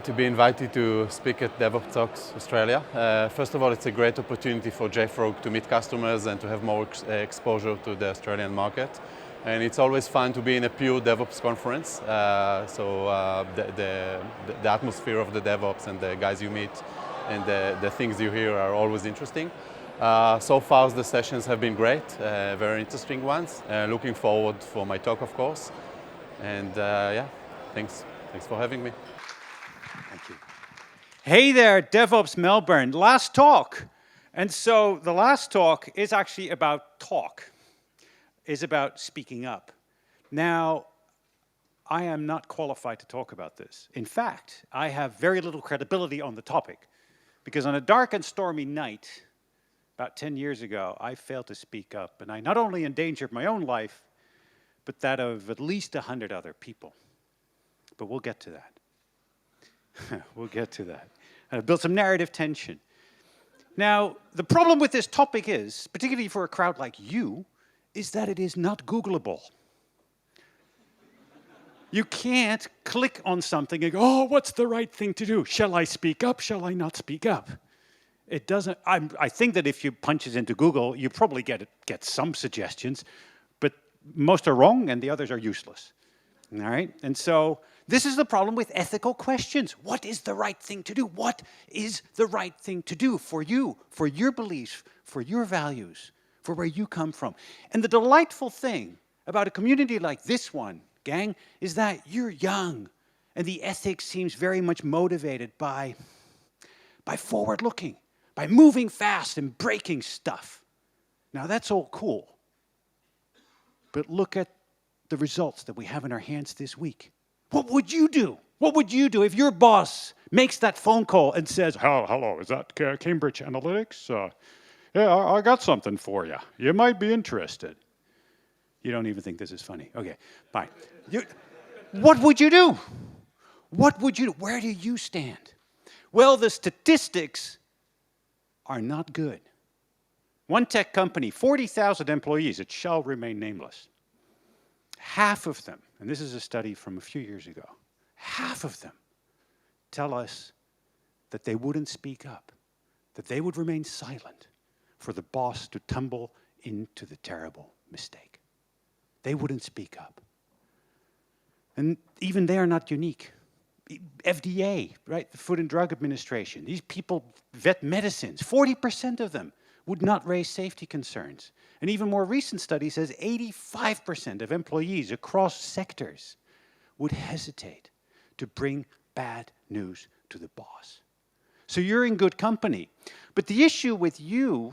To be invited to speak at DevOps Talks Australia. First of all, it's a great opportunity for JFrog to meet customers and to have more exposure to the Australian market. And it's always fun to be in a pure DevOps conference. The atmosphere of the DevOps and the guys you meet and the things you hear are always interesting. So far, the sessions have been great, very interesting ones. Looking forward for my talk, of course. And yeah, thanks for having me. Thank you. Hey there, DevOps Melbourne. Last talk. And so the last talk is actually about talk, is about speaking up. Now, I am not qualified to talk about this. In fact, I have very little credibility on the topic, because on a dark and stormy night, about 10 years ago, I failed to speak up, and I not only endangered my own life, but that of at least 100 other people. But we'll get to that. We'll get to that. I've built some narrative tension. Now, the problem with this topic is, particularly for a crowd like you, is that it is not Googleable. You can't click on something and go, oh, what's the right thing to do? Shall I speak up? Shall I not speak up? It doesn't. I think that if you punch it into Google, you probably get some suggestions, but most are wrong and the others are useless. All right? And so this is the problem with ethical questions. What is the right thing to do? What is the right thing to do for you, for your beliefs, for your values, for where you come from? And the delightful thing about a community like this one, gang, is that you're young, and the ethics seems very much motivated by forward-looking, by moving fast and breaking stuff. Now, that's all cool. But look at the results that we have in our hands this week. What would you do? What would you do if your boss makes that phone call and says, hello, is that Cambridge Analytics? Yeah, I got something for you. You might be interested. You don't even think this is funny. Okay, fine. What would you do? What would you do? Where do you stand? Well, the statistics are not good. One tech company, 40,000 employees, it shall remain nameless. Half of them, and this is a study from a few years ago, half of them tell us that they wouldn't speak up, that they would remain silent for the boss to tumble into the terrible mistake. They wouldn't speak up. And even they are not unique. FDA, right, the Food and Drug Administration, these people vet medicines, 40% of them would not raise safety concerns. An even more recent study says 85% of employees across sectors would hesitate to bring bad news to the boss. So you're in good company. But the issue with you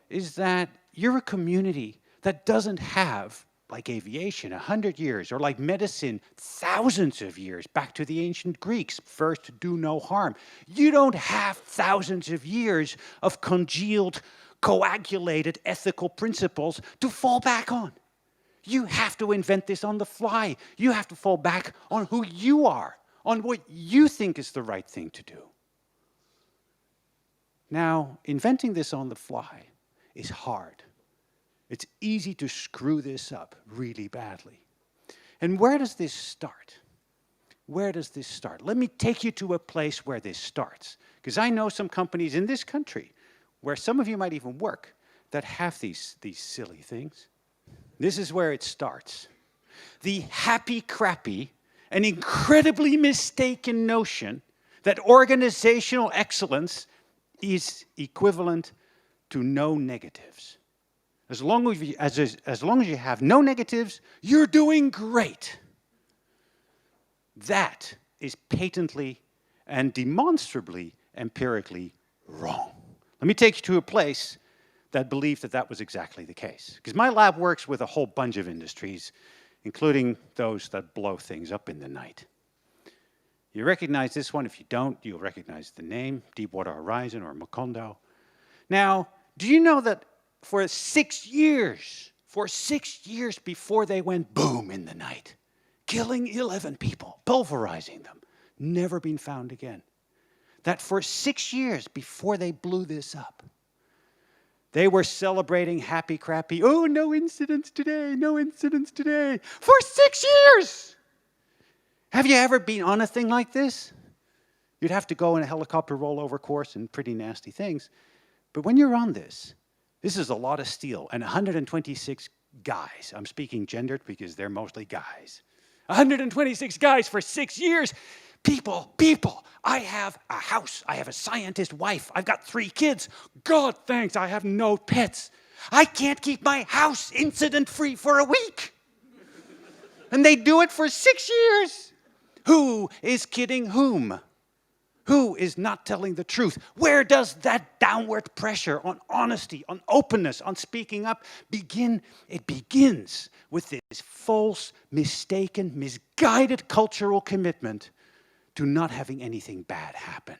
is that you're a community that doesn't have, like aviation, 100 years, or like medicine, thousands of years, back to the ancient Greeks, first do no harm. You don't have thousands of years of congealed, coagulated ethical principles to fall back on. You have to invent this on the fly. You have to fall back on who you are, on what you think is the right thing to do. Now, inventing this on the fly is hard. It's easy to screw this up really badly. And where does this start? Where does this start? Let me take you to a place where this starts. Because I know some companies in this country, where some of you might even work, that have these silly things. This is where it starts. The happy-crappy and incredibly mistaken notion that organizational excellence is equivalent to no negatives. As long as you have no negatives, you're doing great. That is patently and demonstrably empirically wrong. Let me take you to a place that believed that that was exactly the case. Because my lab works with a whole bunch of industries, including those that blow things up in the night. You recognize this one. If you don't, you'll recognize the name, Deepwater Horizon or Macondo. Now, do you know that for 6 years before they went boom in the night, killing 11 people, pulverizing them, never been found again, that for 6 years before they blew this up, they were celebrating happy-crappy, oh, no incidents today, no incidents today, for 6 years! Have you ever been on a thing like this? You'd have to go in a helicopter rollover course and pretty nasty things. But when you're on this is a lot of steel and 126 guys. I'm speaking gendered because they're mostly guys. 126 guys for 6 years. People, I have a house. I have a scientist wife. I've got 3 kids. God thanks, I have no pets. I can't keep my house incident-free for a week. And they do it for 6 years. Who is kidding whom? Who is not telling the truth? Where does that downward pressure on honesty, on openness, on speaking up begin? It begins with this false, mistaken, misguided cultural commitment to not having anything bad happen.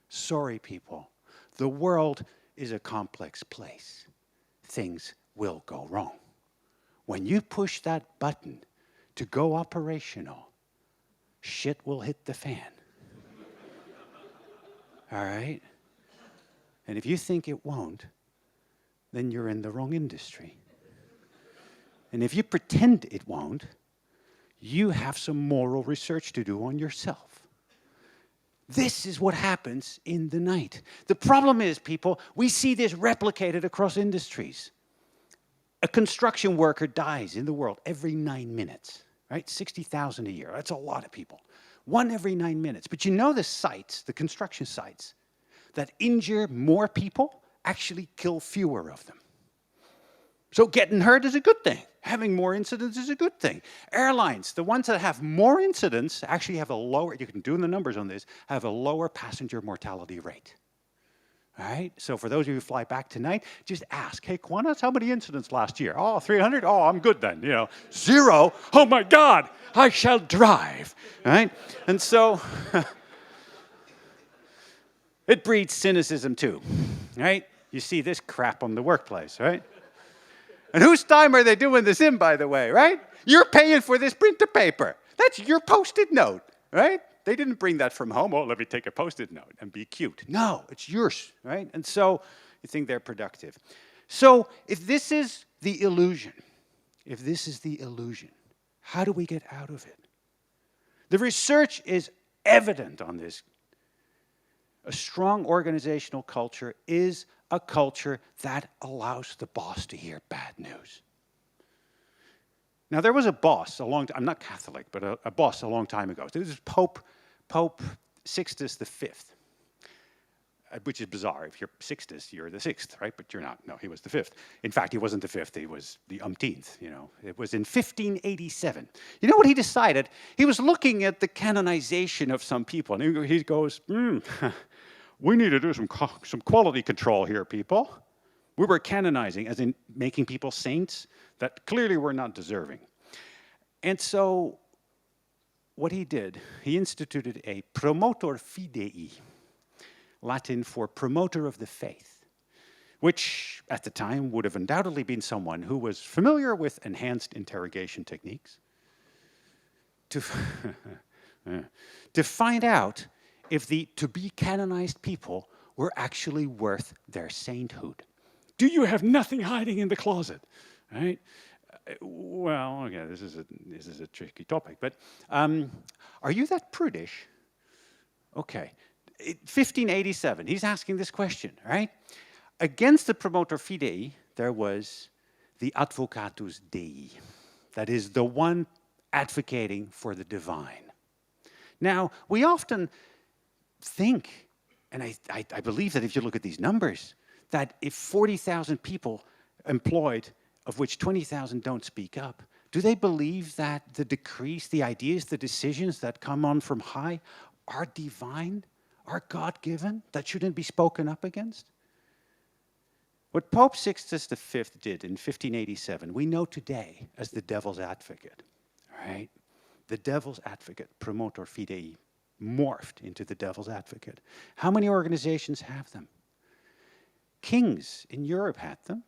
Sorry, people. The world is a complex place. Things will go wrong. When you push that button to go operational, shit will hit the fan. All right? And if you think it won't, then you're in the wrong industry. And if you pretend it won't, you have some moral research to do on yourself. This is what happens in the night. The problem is, people, we see this replicated across industries. A construction worker dies in the world every 9 minutes, right? 60,000 a year. That's a lot of people. 1 every 9 minutes. But you know the sites, the construction sites, that injure more people actually kill fewer of them. So getting hurt is a good thing. Having more incidents is a good thing. Airlines, the ones that have more incidents actually have a lower, you can do the numbers on this, have a lower passenger mortality rate. All right? So for those of you who fly back tonight, just ask, hey, Qantas, how many incidents last year? Oh, 300? Oh, I'm good then. 0? Oh my God, I shall drive. All right? And so it breeds cynicism too, right? You see this crap on the workplace, right? And whose time are they doing this in, by the way, right? You're paying for this printer paper. That's your Post-it note, right? They didn't bring that from home. Oh, let me take a Post-it note and be cute. No, it's yours, right? And so you think they're productive. So if this is the illusion, how do we get out of it? The research is evident on this. A strong organizational culture is a culture that allows the boss to hear bad news. Now, there was a boss I'm not Catholic, but a boss a long time ago. This is Pope Sixtus V, which is bizarre. If you're Sixtus, you're the 6th, right? But you're not. No, he was the 5th. In fact, he wasn't the 5th. He was the umpteenth, It was in 1587. You know what he decided? He was looking at the canonization of some people, and he goes, we need to do some quality control here, people. We were canonizing, as in making people saints that clearly were not deserving. And so what he did, he instituted a promotor fidei, Latin for promoter of the faith, which at the time would have undoubtedly been someone who was familiar with enhanced interrogation techniques to find out if the to-be canonized people were actually worth their sainthood. Do you have nothing hiding in the closet? Right? Well, okay, this is a tricky topic, but are you that prudish? Okay, 1587, he's asking this question, right? Against the promotor fidei, there was the advocatus Dei, that is the one advocating for the divine. Now, we often think, and I believe that if you look at these numbers, that if 40,000 people employed, of which 20,000 don't speak up, do they believe that the decrees, the ideas, the decisions that come on from high are divine, are God-given, that shouldn't be spoken up against? What Pope Sixtus V did in 1587, we know today as the devil's advocate, right? The devil's advocate, promotor fidei, morphed into the devil's advocate. How many organizations have them? Kings in Europe had them.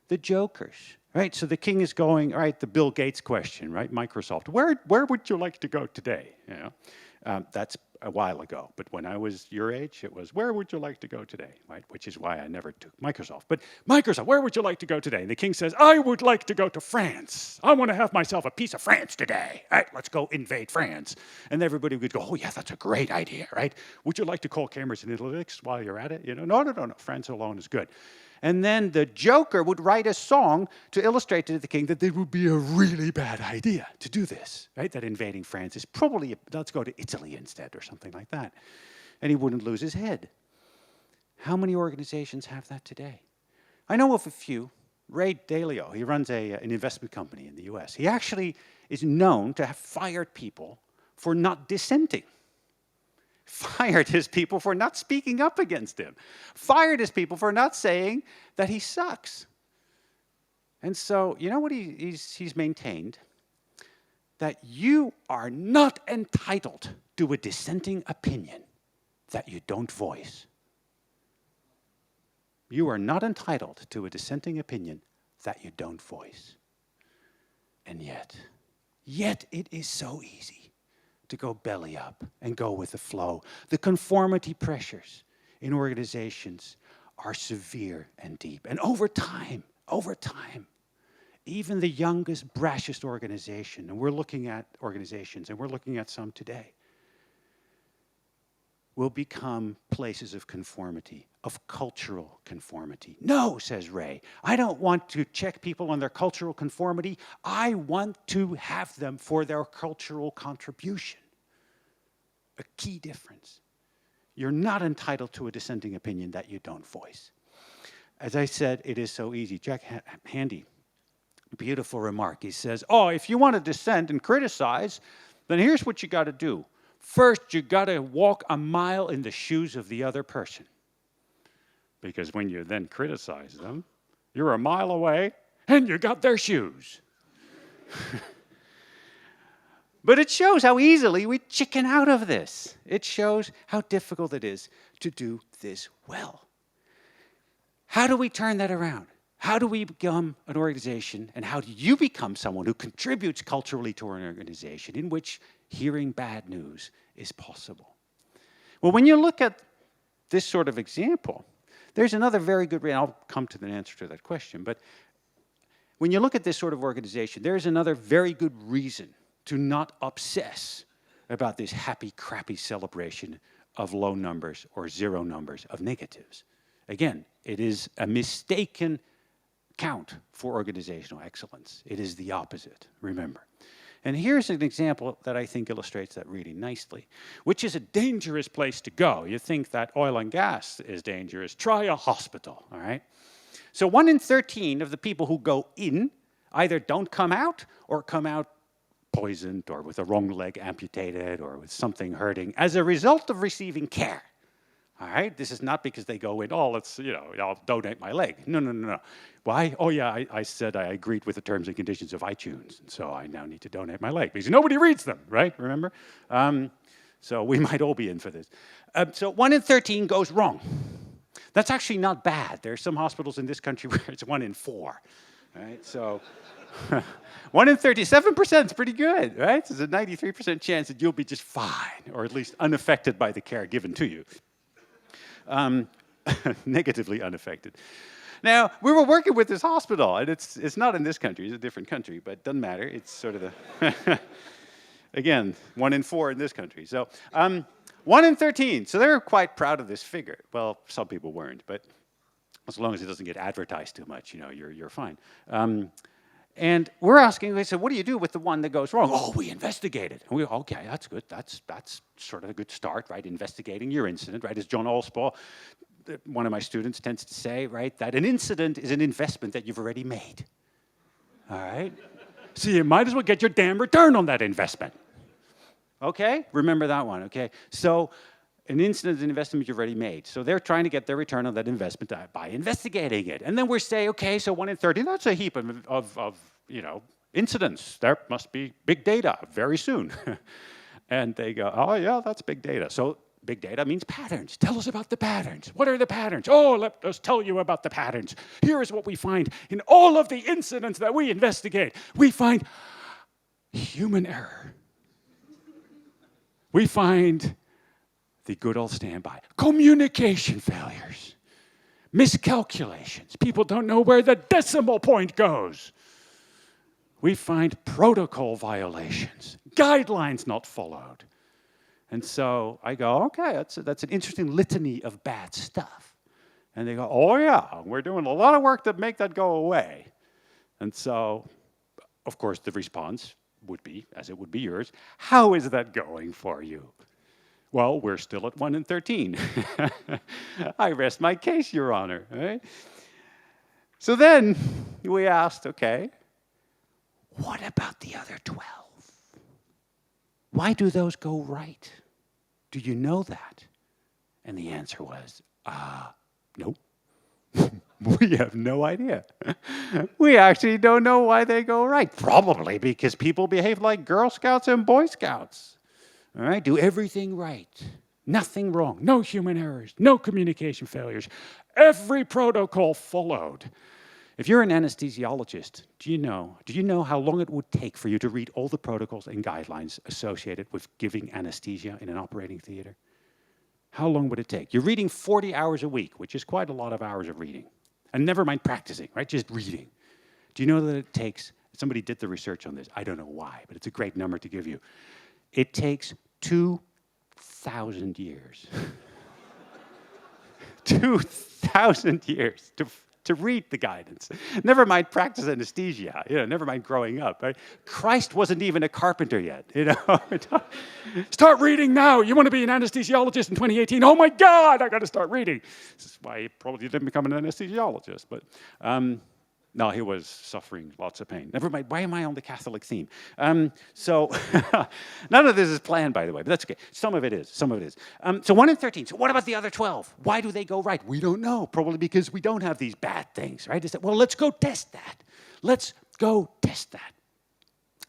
The jokers, right? So the king is going, all right, the Bill Gates question, right? Microsoft, where would you like to go today? You know, that's a while ago, but when I was your age, it was, where would you like to go today, right? Which is why I never took Microsoft. But Microsoft, where would you like to go today? And the king says, I would like to go to France. I want to have myself a piece of France today. All right, let's go invade France. And everybody would go, oh yeah, that's a great idea, right? Would you like to call Cambridge Analytics while you're at it? You know, no, France alone is good. And then the joker would write a song to illustrate to the king that it would be a really bad idea to do this, right? That invading France is probably, let's go to Italy instead or something like that. And he wouldn't lose his head. How many organizations have that today? I know of a few. Ray Dalio, he runs an investment company in the US. He actually is known to have fired people for not dissenting. Fired his people for not speaking up against him. Fired his people for not saying that he sucks. And so, you know what he's maintained? That you are not entitled to a dissenting opinion that you don't voice. You are not entitled to a dissenting opinion that you don't voice. And yet it is so easy to go belly up and go with the flow. The conformity pressures in organizations are severe and deep. And over time, even the youngest, brashest organization, and we're looking at organizations, and we're looking at some today, will become places of conformity, of cultural conformity. No, says Ray, I don't want to check people on their cultural conformity. I want to have them for their cultural contribution. A key difference. You're not entitled to a dissenting opinion that you don't voice. As I said, it is so easy. Jack Handy, beautiful remark. He says, oh, if you want to dissent and criticize, then here's what you got to do. First, you got to walk a mile in the shoes of the other person. Because when you then criticize them, you're a mile away and you got their shoes. But it shows how easily we chicken out of this. It shows how difficult it is to do this well. How do we turn that around? How do we become an organization, and how do you become someone who contributes culturally to an organization in which hearing bad news is possible? Well, when you look at this sort of example, there's another very good reason. I'll come to the answer to that question. But when you look at this sort of organization, there's another very good reason to not obsess about this happy, crappy celebration of low numbers or zero numbers of negatives. Again, it is a mistaken count for organizational excellence. It is the opposite, remember. And here's an example that I think illustrates that really nicely, which is a dangerous place to go. You think that oil and gas is dangerous. Try a hospital, all right? So 1 in 13 of the people who go in either don't come out or come out poisoned or with a wrong leg amputated or with something hurting as a result of receiving care. All right? This is not because they go in, oh, let's, I'll donate my leg. No. Why? Oh, yeah, I said I agreed with the terms and conditions of iTunes, and so I now need to donate my leg because nobody reads them, right? Remember? So we might all be in for this. So 1 in 13 goes wrong. That's actually not bad. There are some hospitals in this country where it's 1 in 4. Right? So 1 in 37% is pretty good, right? There's a 93% chance that you'll be just fine, or at least unaffected by the care given to you. Negatively unaffected. Now, we were working with this hospital, and it's not in this country, it's a different country, but it doesn't matter. It's sort of the, again, 1 in 4 in this country. So 1 in 13, so they're quite proud of this figure. Well, some people weren't, but as long as it doesn't get advertised too much, you're fine. And we're asking, they said, what do you do with the one that goes wrong? Oh, we investigate it. And we, okay, that's good. That's sort of a good start, right? Investigating your incident, right? As John Allspaw, one of my students, tends to say, right, that an incident is an investment that you've already made. All right? So you might as well get your damn return on that investment. Okay? Remember that one, okay? So an incident is an investment you've already made. So they're trying to get their return on that investment by investigating it. And then we say, okay, so 1 in 30, that's a heap of incidents. There must be big data very soon. And they go, oh yeah, that's big data. So big data means patterns. Tell us about the patterns. What are the patterns? Oh, let us tell you about the patterns. Here is what we find in all of the incidents that we investigate. We find human error. We find the good old standby. Communication failures. Miscalculations. People don't know where the decimal point goes. We find protocol violations. Guidelines not followed. And so I go, okay, that's an interesting litany of bad stuff. And they go, oh yeah, we're doing a lot of work to make that go away. And so, of course, the response would be, as it would be yours, how is that going for you? Well, we're still at 1 in 13. I rest my case, Your Honor. Right? So then we asked, okay, what about the other 12? Why do those go right? Do you know that? And the answer was, nope. We have no idea. We actually don't know why they go right. Probably because people behave like Girl Scouts and Boy Scouts. All right, do everything right. Nothing wrong. No human errors. No communication failures. Every protocol followed. If you're an anesthesiologist, do you know how long it would take for you to read all the protocols and guidelines associated with giving anesthesia in an operating theater? How long would it take? You're reading 40 hours a week, which is quite a lot of hours of reading. And never mind practicing, right? Just reading. Do you know that it takes, somebody did the research on this, I don't know why, but it's a great number to give you. It takes 2,000 years. 2,000 years to read the guidance. Never mind practice anesthesia, never mind growing up, right? Christ wasn't even a carpenter yet, Start reading now. You want to be an anesthesiologist in 2018? Oh my God, I got to start reading. This is why he probably didn't become an anesthesiologist, but no, he was suffering lots of pain. Never mind, why am I on the Catholic theme? So none of this is planned, by the way, but that's okay. Some of it is. So 1 in 13. So what about the other 12? Why do they go right? We don't know. Probably because we don't have these bad things, right? Is that, well, let's go test that. Let's go test that.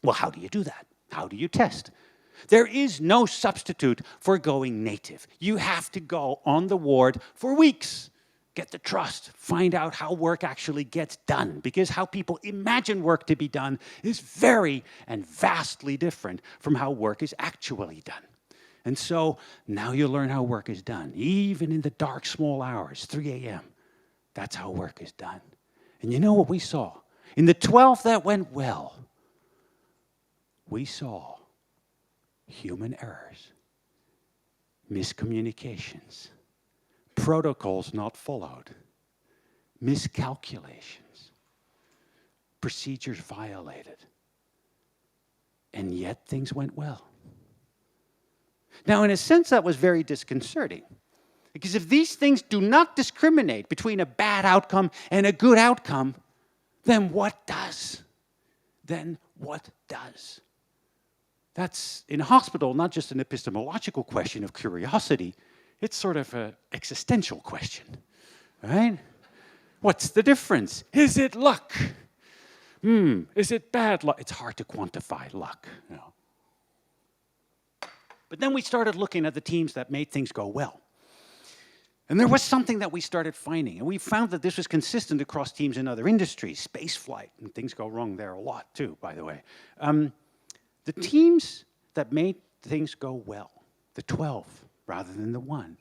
Well, how do you do that? How do you test? There is no substitute for going native. You have to go on the ward for weeks. Get the trust, find out how work actually gets done, because how people imagine work to be done is very and vastly different from how work is actually done. And so now you learn how work is done, even in the dark, small hours, 3 a.m. That's how work is done. And you know what we saw? In the 12 that went well, we saw human errors, miscommunications, protocols not followed, miscalculations, procedures violated, and yet things went well. Now, in a sense, that was very disconcerting, because if these things do not discriminate between a bad outcome and a good outcome, then what does? That's, in a hospital, not just an epistemological question of curiosity, it's sort of an existential question, right? What's the difference? Is it luck? Is it bad luck? It's hard to quantify luck. But then we started looking at the teams that made things go well. And there was something that we started finding, and we found that this was consistent across teams in other industries, space flight, and things go wrong there a lot too, by the way. The teams that made things go well, the 12, rather than the 1,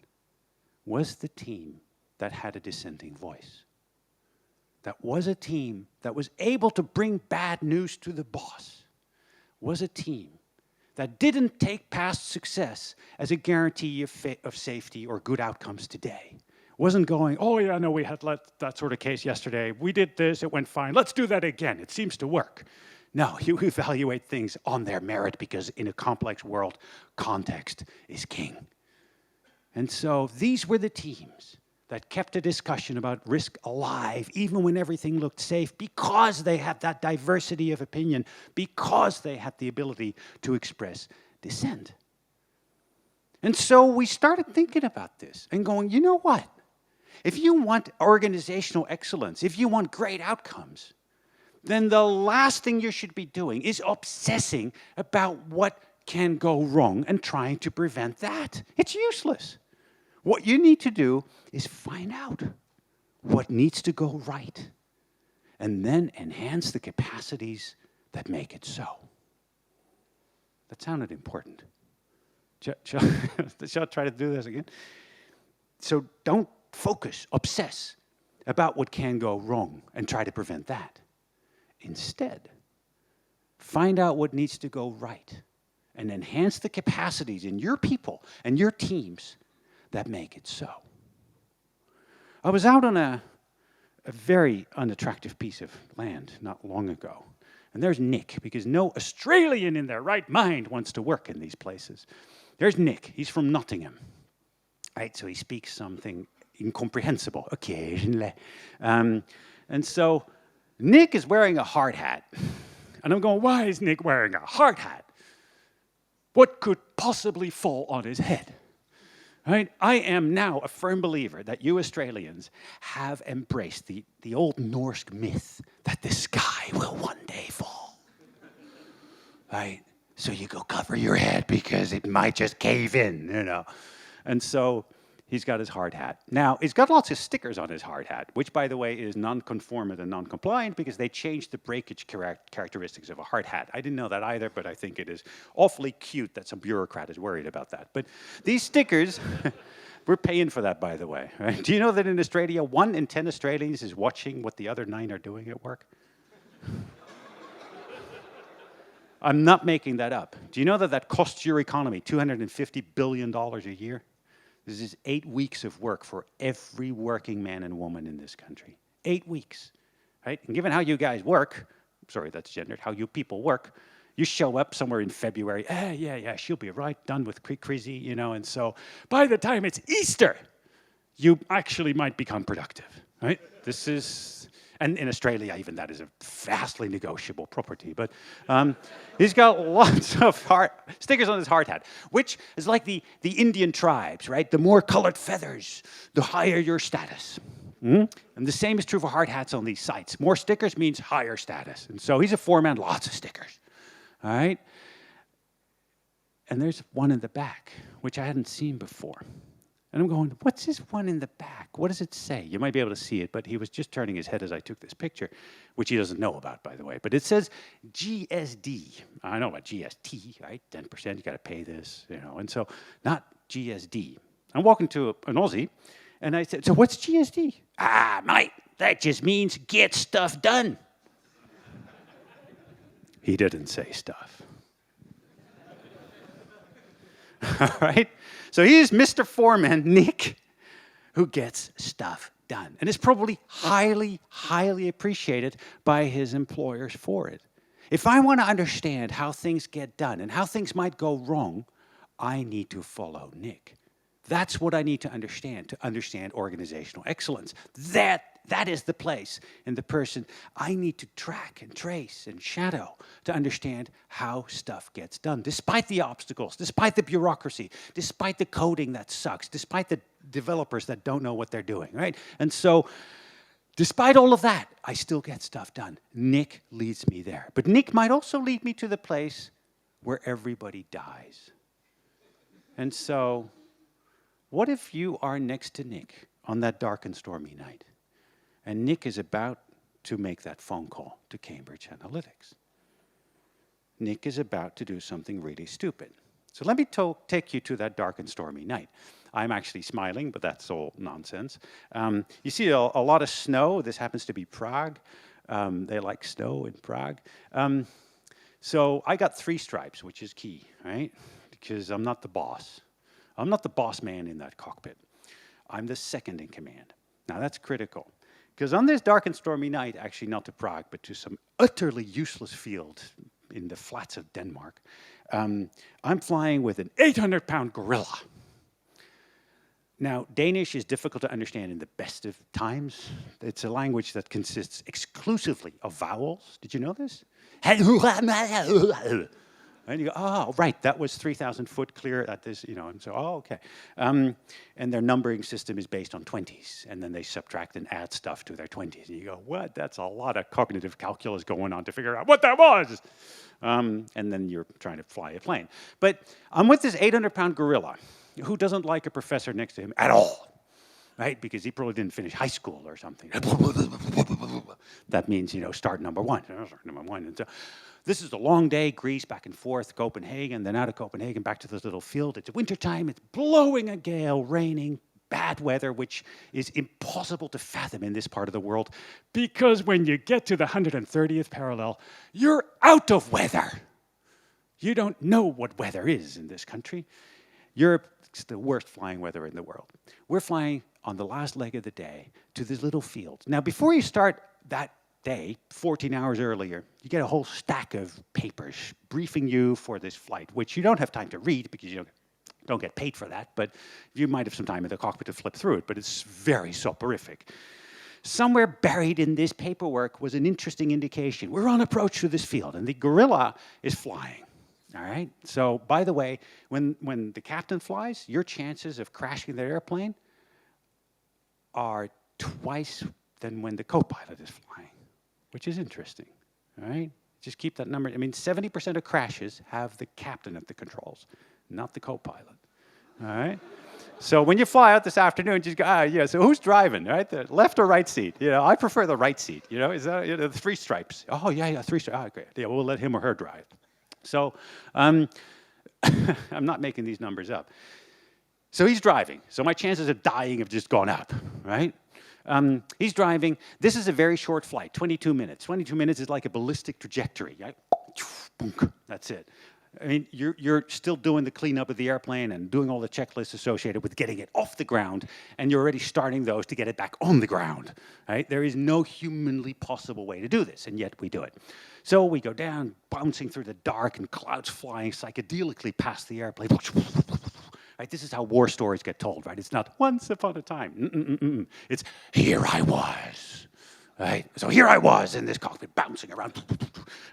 was the team that had a dissenting voice. that was a team that was able to bring bad news to the boss was a team that didn't take past success as a guarantee of safety or good outcomes today. Wasn't going, oh yeah, no, we had that sort of case yesterday. We did this, it went fine. Let's do that again. It seems to work. No, you evaluate things on their merit because in a complex world, context is king. And so these were the teams that kept a discussion about risk alive, even when everything looked safe, because they had that diversity of opinion, because they had the ability to express dissent. And so we started thinking about this and going, you know what? If you want organizational excellence, if you want great outcomes, then the last thing you should be doing is obsessing about what can go wrong and trying to prevent that. It's useless. What you need to do is find out what needs to go right and then enhance the capacities that make it so. That sounded important. Shall I try to do this again? So don't focus, obsess about what can go wrong and try to prevent that. Instead, find out what needs to go right and enhance the capacities in your people and your teams that make it so. I was out on a very unattractive piece of land not long ago. And there's Nick, because no Australian in their right mind wants to work in these places. There's Nick. He's from Nottingham. Right, so he speaks something incomprehensible occasionally. And so Nick is wearing a hard hat. And I'm going, why is Nick wearing a hard hat? What could possibly fall on his head? Right? I am now a firm believer that you Australians have embraced the old Norse myth that the sky will one day fall. Right? So you go cover your head because it might just cave in, you know. And so he's got his hard hat. Now, he's got lots of stickers on his hard hat, which, by the way, is non-conformant and non-compliant because they changed the breakage characteristics of a hard hat. I didn't know that either, but I think it is awfully cute that some bureaucrat is worried about that. But these stickers, we're paying for that, by the way. Right? Do you know that in Australia, 1 in 10 Australians is watching what the other 9 are doing at work? I'm not making that up. Do you know that that costs your economy $250 billion a year? This is 8 weeks of work for every working man and woman in this country. 8 weeks, right? And given how you guys work, sorry, that's gendered, how you people work, you show up somewhere in February, yeah, she'll be right, done with crazy, you know, and so by the time it's Easter, you actually might become productive, right? This is, and in Australia, even that is a vastly negotiable property. But he's got lots of stickers on his hard hat, which is like the Indian tribes, right? The more colored feathers, the higher your status. And the same is true for hard hats on these sites. More stickers means higher status. And so he's a foreman, lots of stickers, all right? And there's one in the back, which I hadn't seen before. And I'm going, what's this one in the back? What does it say? You might be able to see it, but he was just turning his head as I took this picture, which he doesn't know about, by the way. But it says GSD. I know about GST, right? 10%, you got to pay this, you know. And so not GSD. I'm walking to an Aussie, and I said, so what's GSD? Mate, that just means get stuff done. He didn't say stuff. All right? So he's Mr. Foreman, Nick, who gets stuff done. And is probably highly, highly appreciated by his employers for it. If I want to understand how things get done and how things might go wrong, I need to follow Nick. That's what I need to understand organizational excellence. That is the place and the person I need to track and trace and shadow to understand how stuff gets done, despite the obstacles, despite the bureaucracy, despite the coding that sucks, despite the developers that don't know what they're doing, right? And so, despite all of that, I still get stuff done. Nick leads me there. But Nick might also lead me to the place where everybody dies. And so, what if you are next to Nick on that dark and stormy night? And Nick is about to make that phone call to Cambridge Analytics. Nick is about to do something really stupid. So let me take you to that dark and stormy night. I'm actually smiling, but that's all nonsense. You see a lot of snow. This happens to be Prague. They like snow in Prague. So I got 3 stripes, which is key, right? Because I'm not the boss. I'm not the boss man in that cockpit. I'm the second in command. Now that's critical. Because on this dark and stormy night, actually not to Prague, but to some utterly useless field in the flats of Denmark, I'm flying with an 800-pound gorilla. Now, Danish is difficult to understand in the best of times. It's a language that consists exclusively of vowels. Did you know this? And you go, oh, right, that was 3,000 foot clear at this, and so, oh, okay. And their numbering system is based on 20s, and then they subtract and add stuff to their 20s. And you go, what? That's a lot of cognitive calculus going on to figure out what that was. And then you're trying to fly a plane. But I'm with this 800-pound gorilla who doesn't like a professor next to him at all, right? Because he probably didn't finish high school or something. That means, start number 1. And so this is a long day, Greece, back and forth, Copenhagen, then out of Copenhagen, back to this little field. It's wintertime, it's blowing a gale, raining, bad weather, which is impossible to fathom in this part of the world, because when you get to the 130th parallel, you're out of weather. You don't know what weather is in this country. It's the worst flying weather in the world. We're flying on the last leg of the day to this little field. Now, before you start that day, 14 hours earlier, you get a whole stack of papers briefing you for this flight, which you don't have time to read because you don't get paid for that, but you might have some time in the cockpit to flip through it, but it's very soporific. Somewhere buried in this paperwork was an interesting indication. We're on approach to this field, and the gorilla is flying. All right? So, by the way, when the captain flies, your chances of crashing the airplane are twice than when the co-pilot is flying, which is interesting. All right? Just keep that number. I mean, 70% of crashes have the captain at the controls, not the co-pilot. All right? So when you fly out this afternoon, just go, yeah, so who's driving, right? The left or right seat? I prefer the right seat. Is that the 3 stripes? Oh, yeah, 3 stripes. Oh, great. Yeah, we'll let him or her drive. So I'm not making these numbers up. So he's driving. So my chances of dying have just gone up, right? He's driving. This is a very short flight, 22 minutes. 22 minutes is like a ballistic trajectory. Right? That's it. I mean, you're still doing the cleanup of the airplane and doing all the checklists associated with getting it off the ground, and you're already starting those to get it back on the ground. Right? There is no humanly possible way to do this, and yet we do it. So we go down, bouncing through the dark, and clouds flying psychedelically past the airplane. Right? This is how war stories get told, right? It's not once upon a time. It's here I was. Right? So here I was in this cockpit, bouncing around.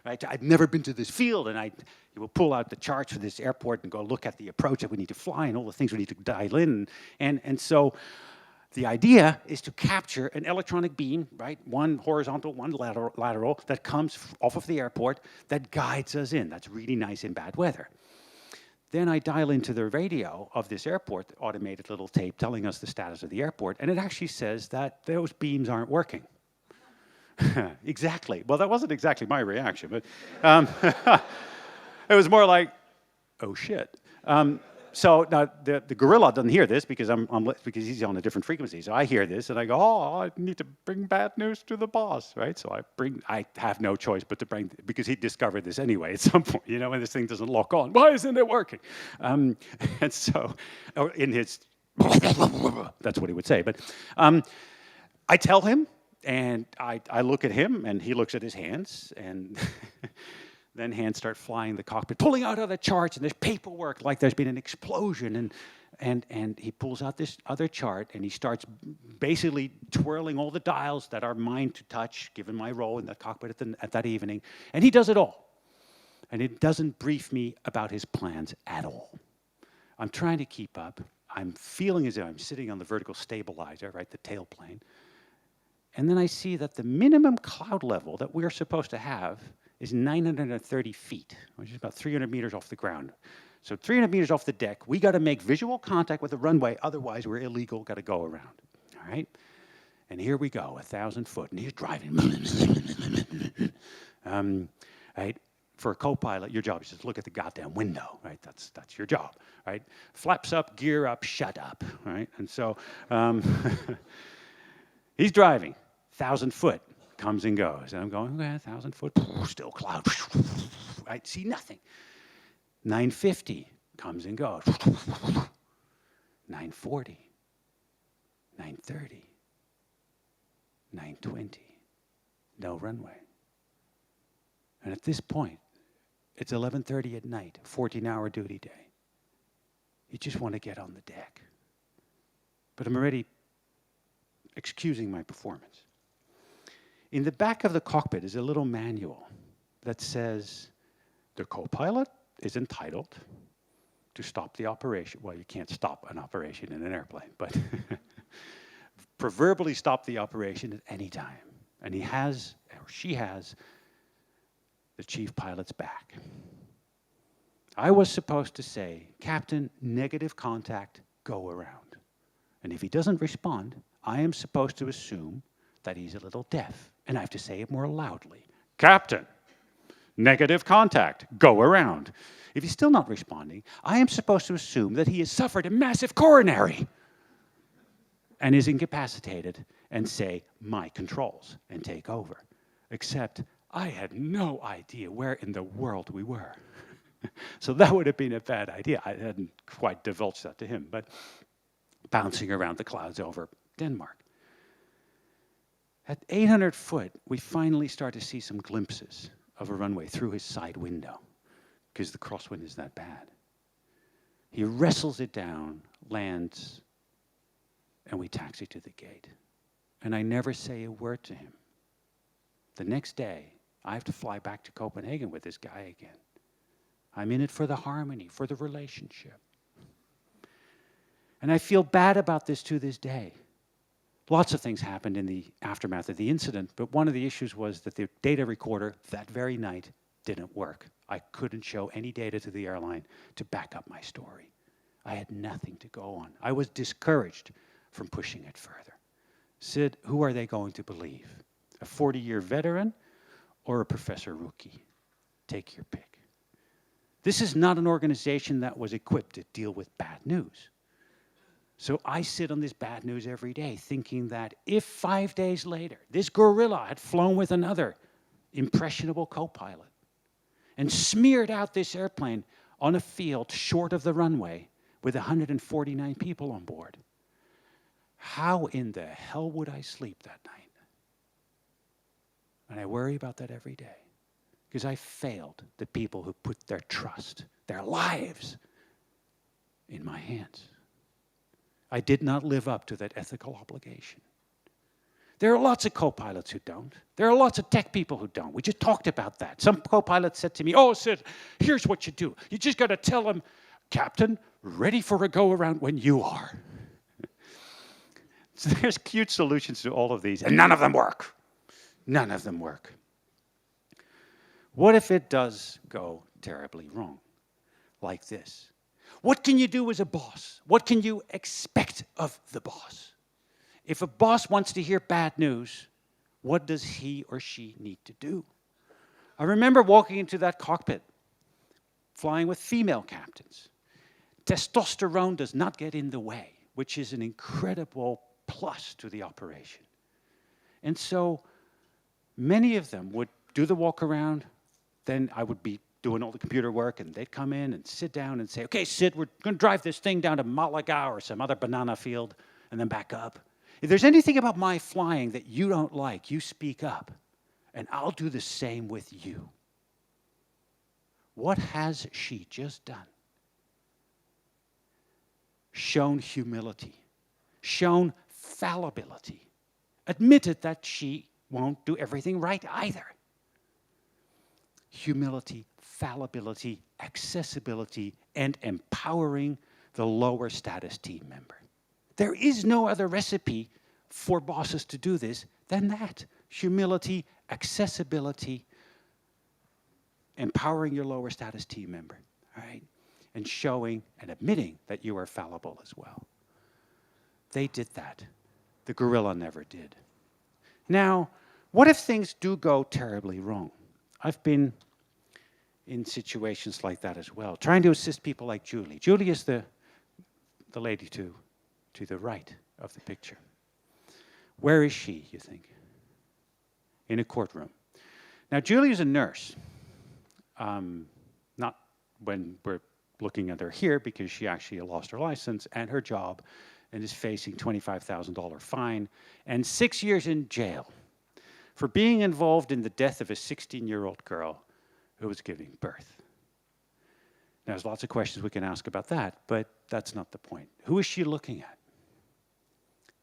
Right? I'd never been to this field, and you will pull out the charts for this airport and go look at the approach that we need to fly and all the things we need to dial in. And so the idea is to capture an electronic beam, right? One horizontal, one lateral, that comes off of the airport that guides us in. That's really nice in bad weather. Then I dial into the radio of this airport, the automated little tape telling us the status of the airport, and it actually says that those beams aren't working. Exactly. Well, that wasn't exactly my reaction, but it was more like, oh shit. So now the gorilla doesn't hear this because because he's on a different frequency. So I hear this and I go, oh, I need to bring bad news to the boss, right? So I have no choice but to bring, because he discovered this anyway at some point, and this thing doesn't lock on. Why isn't it working? And so in his, that's what he would say. But I tell him, and I look at him, and he looks at his hands, and then hands start flying the cockpit, pulling out other charts, and there's paperwork like there's been an explosion, and he pulls out this other chart, and he starts basically twirling all the dials that are mine to touch, given my role in the cockpit at that evening, and he does it all. And it doesn't brief me about his plans at all. I'm trying to keep up. I'm feeling as if I'm sitting on the vertical stabilizer, right, the tailplane. And then I see that the minimum cloud level that we're supposed to have is 930 feet, which is about 300 meters off the ground. So 300 meters off the deck, we got to make visual contact with the runway, otherwise we're illegal, got to go around, all right? And here we go, 1,000 foot, and he's driving. Right? For a co-pilot, your job is just look at the goddamn window, right? That's your job, right? Flaps up, gear up, shut up, right? And so he's driving, 1,000 foot, comes and goes. And I'm going, okay, 1,000 foot, still cloud, right? See nothing. 950 comes and goes. 940, 930, 920, no runway. And at this point, it's 11:30 at night, 14-hour duty day. You just want to get on the deck. But I'm already excusing my performance. In the back of the cockpit is a little manual that says the co-pilot is entitled to stop the operation. Well, you can't stop an operation in an airplane, but proverbially stop the operation at any time. And he has, or she has, the chief pilot's back. I was supposed to say, Captain, negative contact, go around. And if he doesn't respond, I am supposed to assume that he's a little deaf. And I have to say it more loudly. Captain, negative contact, go around. If he's still not responding, I am supposed to assume that he has suffered a massive coronary and is incapacitated and say, my controls, and take over. Except I had no idea where in the world we were. So that would have been a bad idea. I hadn't quite divulged that to him, but bouncing around the clouds over Denmark. At 800 foot, we finally start to see some glimpses of a runway through his side window, because the crosswind is that bad. He wrestles it down, lands, and we taxi to the gate. And I never say a word to him. The next day, I have to fly back to Copenhagen with this guy again. I'm in it for the harmony, for the relationship. And I feel bad about this to this day. Lots of things happened in the aftermath of the incident, but one of the issues was that the data recorder that very night didn't work. I couldn't show any data to the airline to back up my story. I had nothing to go on. I was discouraged from pushing it further. Sid, who are they going to believe? A 40-year veteran or a professor rookie? Take your pick. This is not an organization that was equipped to deal with bad news. So I sit on this bad news every day thinking that if 5 days later, this gorilla had flown with another impressionable co-pilot and smeared out this airplane on a field short of the runway with 149 people on board, how in the hell would I sleep that night? And I worry about that every day because I failed the people who put their trust, their lives, in my hands. I did not live up to that ethical obligation. There are lots of co-pilots who don't. There are lots of tech people who don't. We just talked about that. Some co-pilot said to me, oh, Sid, here's what you do. You just got to tell them, Captain, ready for a go-around when you are. So there's cute solutions to all of these, and none of them work. None of them work. What if it does go terribly wrong? Like this. What can you do as a boss? What can you expect of the boss? If a boss wants to hear bad news, what does he or she need to do? I remember walking into that cockpit, flying with female captains. Testosterone does not get in the way, which is an incredible plus to the operation. And so many of them would do the walk around, then I would be doing all the computer work, and they'd come in and sit down and say, okay, Sid, we're going to drive this thing down to Malaga or some other banana field, and then back up. If there's anything about my flying that you don't like, you speak up, and I'll do the same with you. What has she just done? Shown humility, shown fallibility, admitted that she won't do everything right either. Humility, fallibility, accessibility, and empowering the lower status team member. There is no other recipe for bosses to do this than that. Humility, accessibility, empowering your lower status team member, all right? And showing and admitting that you are fallible as well. They did that. The gorilla never did. Now, what if things do go terribly wrong? I've been in situations like that as well, trying to assist people like Julie. Julie is the lady to the right of the picture. Where is she, you think? In a courtroom. Now, Julie is a nurse. Not when we're looking at her here, because she actually lost her license and her job and is facing $25,000 fine and 6 years in jail for being involved in the death of a 16-year-old girl who was giving birth. Now, there's lots of questions we can ask about that, but that's not the point. Who is she looking at?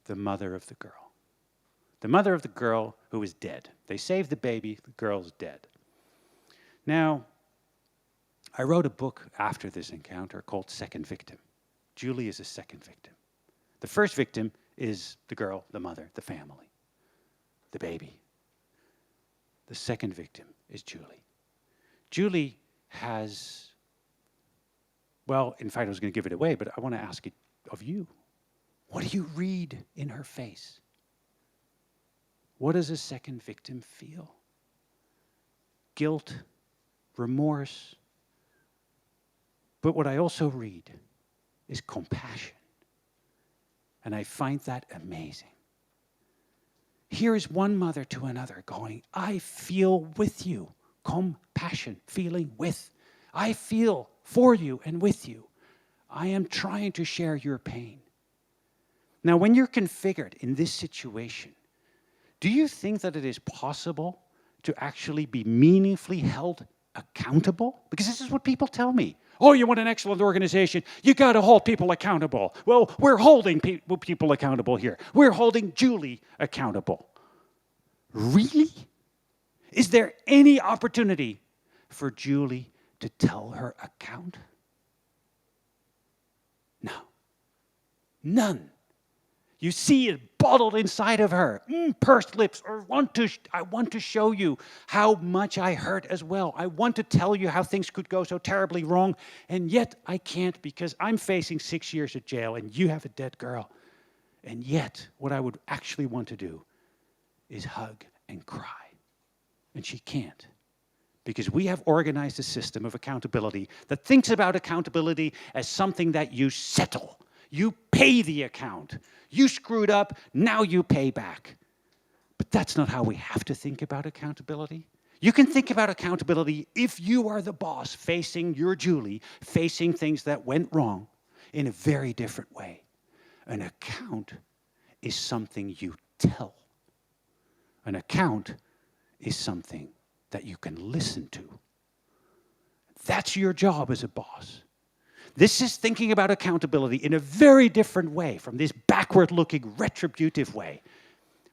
The mother of the girl. The mother of the girl who is dead. They saved the baby, the girl's dead. Now, I wrote a book after this encounter called Second Victim. Julie is a second victim. The first victim is the girl, the mother, the family, the baby. The second victim is Julie. Julie has, well, in fact, I was going to give it away, but I want to ask it of you. What do you read in her face? What does a second victim feel? Guilt, remorse. But what I also read is compassion. And I find that amazing. Here is one mother to another going, I feel with you. Compassion, feeling with. I feel for you and with you. I am trying to share your pain. Now, when you're configured in this situation, do you think that it is possible to actually be meaningfully held accountable? Because this is what people tell me. Oh, you want an excellent organization? You got to hold people accountable. Well, we're holding people accountable here. We're holding Julie accountable. Really? Is there any opportunity for Julie to tell her account? No. None. You see it bottled inside of her. Pursed lips. I want to show you how much I hurt as well. I want to tell you how things could go so terribly wrong, and yet I can't because I'm facing 6 years of jail and you have a dead girl. And yet, what I would actually want to do is hug and cry. And she can't. Because we have organized a system of accountability that thinks about accountability as something that you settle. You pay the account. You screwed up, now you pay back. But that's not how we have to think about accountability. You can think about accountability if you are the boss facing your Julie, facing things that went wrong in a very different way. An account is something you tell. An account is something that you can listen to. That's your job as a boss. This is thinking about accountability in a very different way from this backward-looking, retributive way.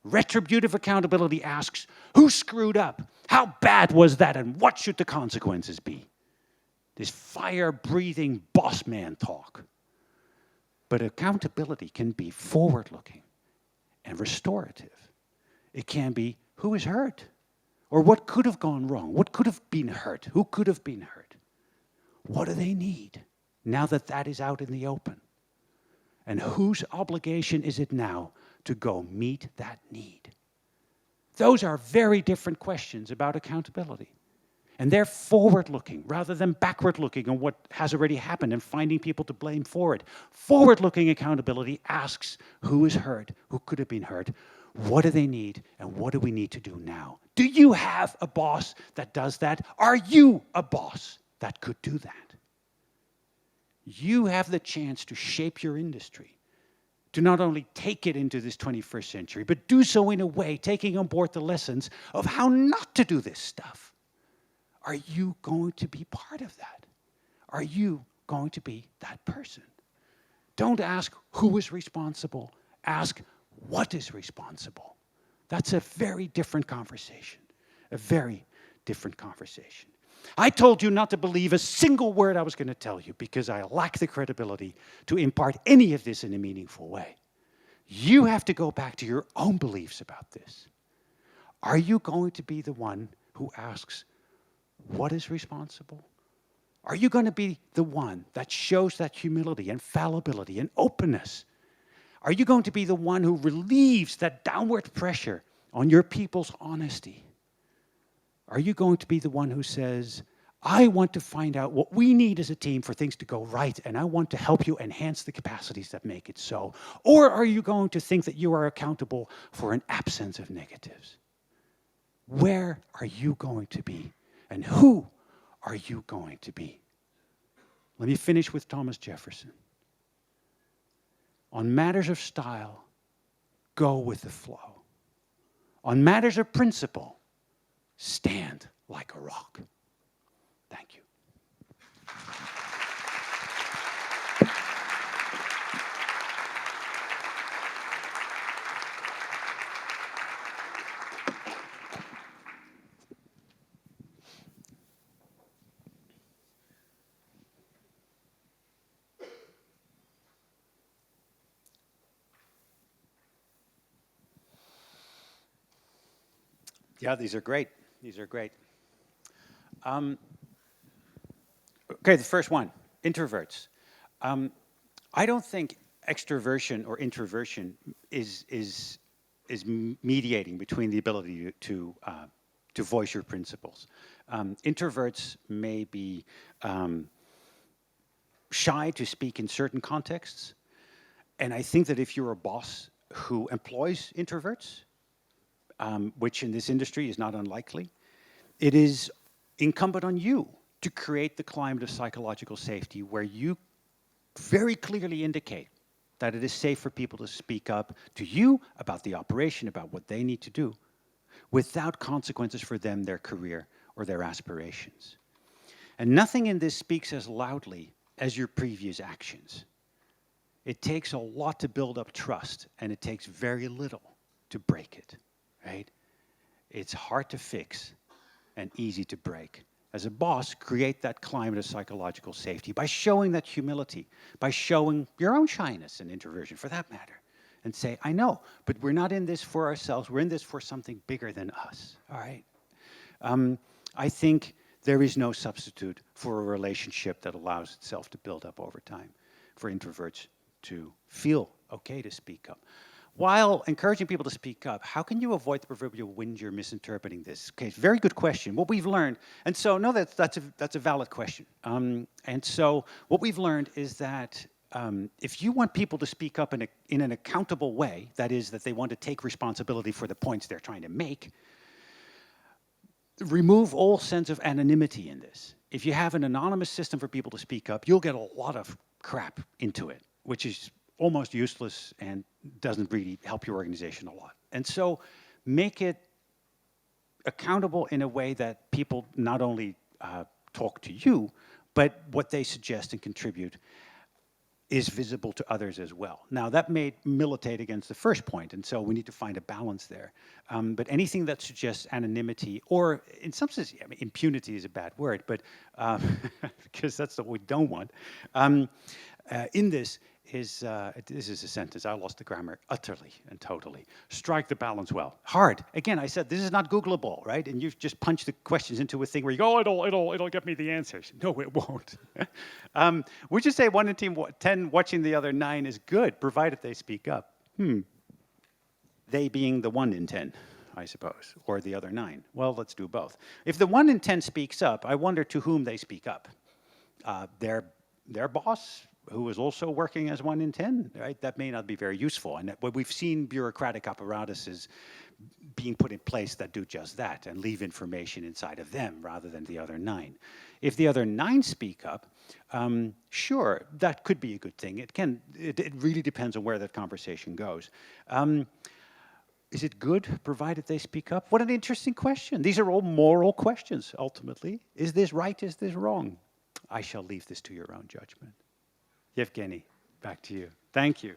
Retributive accountability asks, who screwed up? How bad was that, and what should the consequences be? This fire-breathing boss man talk. But accountability can be forward-looking and restorative. It can be, who is hurt? Or what could have gone wrong? What could have been hurt? Who could have been hurt? What do they need now that that is out in the open? And whose obligation is it now to go meet that need? Those are very different questions about accountability. And they're forward-looking rather than backward-looking on what has already happened and finding people to blame for it. Forward-looking accountability asks who is hurt, who could have been hurt, what do they need, and what do we need to do now? Do you have a boss that does that? Are you a boss that could do that? You have the chance to shape your industry, to not only take it into this 21st century, but do so in a way, taking on board the lessons of how not to do this stuff. Are you going to be part of that? Are you going to be that person? Don't ask who is responsible. Ask what is responsible. That's a very different conversation. A very different conversation. I told you not to believe a single word I was going to tell you because I lack the credibility to impart any of this in a meaningful way. You have to go back to your own beliefs about this. Are you going to be the one who asks, what is responsible? Are you going to be the one that shows that humility and fallibility and openness? Are you going to be the one who relieves that downward pressure on your people's honesty? Are you going to be the one who says, I want to find out what we need as a team for things to go right, and I want to help you enhance the capacities that make it so. Or are you going to think that you are accountable for an absence of negatives? Where are you going to be? And who are you going to be? Let me finish with Thomas Jefferson. On matters of style, go with the flow. On matters of principle, stand like a rock. Thank you. Yeah, these are great. These are great. Okay, the first one, introverts. I don't think extroversion or introversion is mediating between the ability to voice your principles. Introverts may be shy to speak in certain contexts, and I think that if you're a boss who employs introverts, which in this industry is not unlikely, it is incumbent on you to create the climate of psychological safety where you very clearly indicate that it is safe for people to speak up to you about the operation, about what they need to do, without consequences for them, their career, or their aspirations. And nothing in this speaks as loudly as your previous actions. It takes a lot to build up trust, and it takes very little to break it, right? It's hard to fix and easy to break. As a boss, create that climate of psychological safety by showing that humility, by showing your own shyness and introversion, for that matter, and say, I know, but we're not in this for ourselves, we're in this for something bigger than us, all right? I think there is no substitute for a relationship that allows itself to build up over time, for introverts to feel okay to speak up. While encouraging people to speak up, how can you avoid the proverbial wind you're misinterpreting this? Okay, very good question. What we've learned, and so no, that's a valid question. And so what we've learned is that if you want people to speak up in an accountable way, that is, that they want to take responsibility for the points they're trying to make, remove all sense of anonymity in this. If you have an anonymous system for people to speak up, you'll get a lot of crap into it, which is almost useless and doesn't really help your organization a lot. And so make it accountable in a way that people not only talk to you, but what they suggest and contribute is visible to others as well. Now, that may militate against the first point, and so we need to find a balance there. But anything that suggests anonymity, or in some sense, I mean, impunity is a bad word, but because that's what we don't want, in this is a sentence, I lost the grammar utterly and totally. Strike the balance well. Hard. Again, I said, this is not Googleable, right? And you just punch the questions into a thing where you go, oh, it'll get me the answers. No, it won't. Would you say 1 in 10 watching the other 9 is good, provided they speak up? They being the 1 in 10, I suppose, or the other 9. Well, let's do both. If the 1 in 10 speaks up, I wonder to whom they speak up. Their boss, who is also working as 1 in 10, right? That may not be very useful. And we've seen bureaucratic apparatuses being put in place that do just that and leave information inside of them rather than the other 9. If the other 9 speak up, sure, that could be a good thing. It really depends on where that conversation goes. Is it good, provided they speak up? What an interesting question. These are all moral questions, ultimately. Is this right? Is this wrong? I shall leave this to your own judgment. Yevgeny, back to you. Thank you.